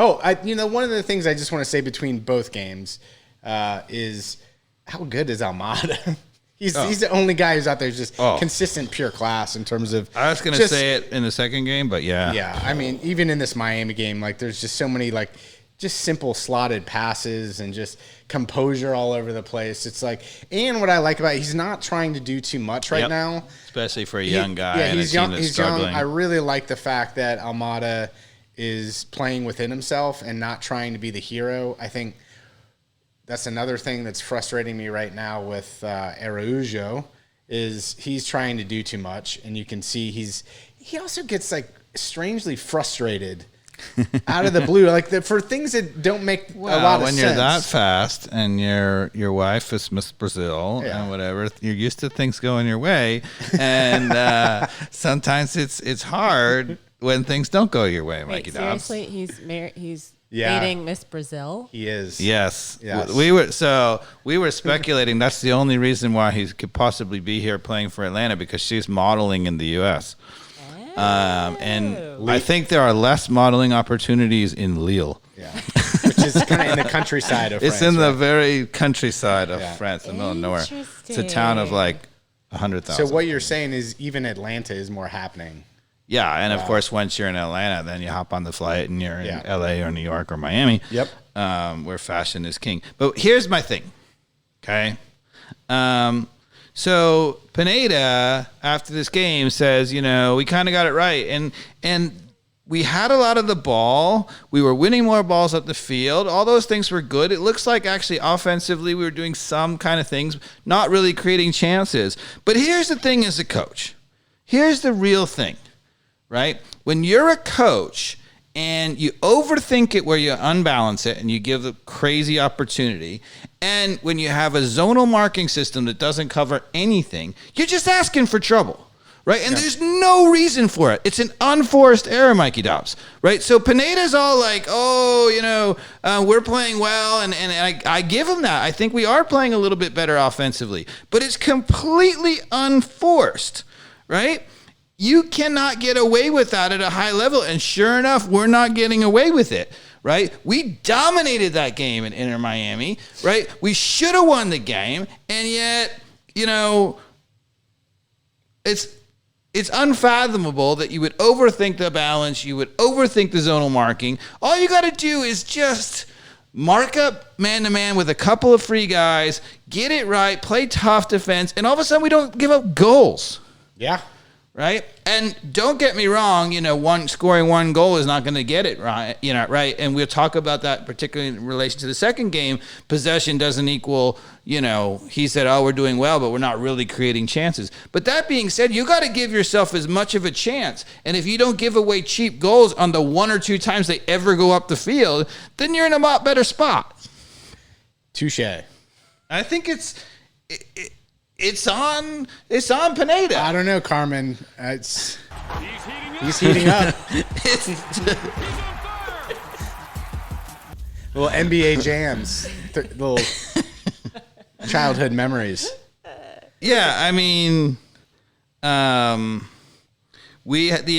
Oh, one of the things I just want to say between both games is how good is Almada? He's the only guy who's out there just consistent, pure class in terms of. I was going to say it in the second game, but yeah. Yeah, I mean, even in this Miami game, like there's just so many like just simple slotted passes and just composure all over the place. It's like, and what I like about it, he's not trying to do too much right now. Especially for a young guy. Yeah, and he's a team young. that's He's struggling. young. I really like the fact that Almada is playing within himself and not trying to be the hero. I think that's another thing that's frustrating me right now with Araujo is he's trying to do too much, and you can see he also gets like strangely frustrated out of the blue, like for things that don't make a lot of sense. When you're that fast and your wife is Miss Brazil and whatever, you're used to things going your way, and sometimes it's hard when things don't go your way, Mikey Dobbs. Seriously, he's dating Miss Brazil. He is. Yes. We were speculating that's the only reason why he could possibly be here playing for Atlanta, because she's modeling in the U.S. And I think there are less modeling opportunities in Lille. Yeah, which is kind of in the countryside of France. It's in the very countryside of France, in the middle of nowhere. It's a town of like 100,000. So what you're saying is even Atlanta is more happening. Yeah, and of course, once you're in Atlanta, then you hop on the flight and you're in L.A. or New York or Miami. Yep. Where fashion is king. But here's my thing, okay? So Pineda, after this game, says, we kind of got it right. And we had a lot of the ball. We were winning more balls up the field. All those things were good. It looks like actually offensively we were doing some kind of things, not really creating chances. But here's the thing as a coach. Here's the real thing, right? When you're a coach and you overthink it where you unbalance it and you give the crazy opportunity, and when you have a zonal marking system that doesn't cover anything, you're just asking for trouble, right? And there's no reason for it. It's an unforced error, Mikey Dobbs, right? So Pineda's all like, we're playing well, and I give him that. I think we are playing a little bit better offensively, but it's completely unforced, right? You cannot get away with that at a high level, and sure enough, we're not getting away with it, right? We dominated that game in Inter Miami, right? We should have won the game, and yet, it's unfathomable that you would overthink the balance, you would overthink the zonal marking. All you got to do is just mark up man-to-man with a couple of free guys, get it right, play tough defense, and all of a sudden we don't give up goals. Yeah. Right? And don't get me wrong, scoring one goal is not going to get it right, right? And we'll talk about that particularly in relation to the second game. Possession doesn't equal, he said, we're doing well, but we're not really creating chances. But that being said, you got to give yourself as much of a chance. And if you don't give away cheap goals on the one or two times they ever go up the field, then you're in a lot better spot. Touche. I think it's on Pineda. I don't know, Carmen. He's heating up. Little NBA jams, little childhood memories. Yeah, I mean, we had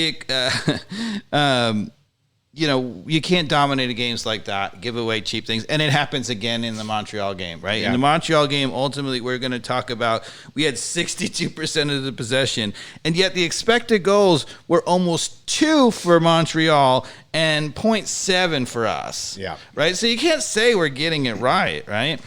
you can't dominate games like that, give away cheap things. And it happens again in the Montreal game, right? Yeah. In the Montreal game, ultimately, we're going to talk about we had 62% of the possession, and yet the expected goals were almost 2 for Montreal and 0.7 for us. Yeah. Right? So you can't say we're getting it right, right?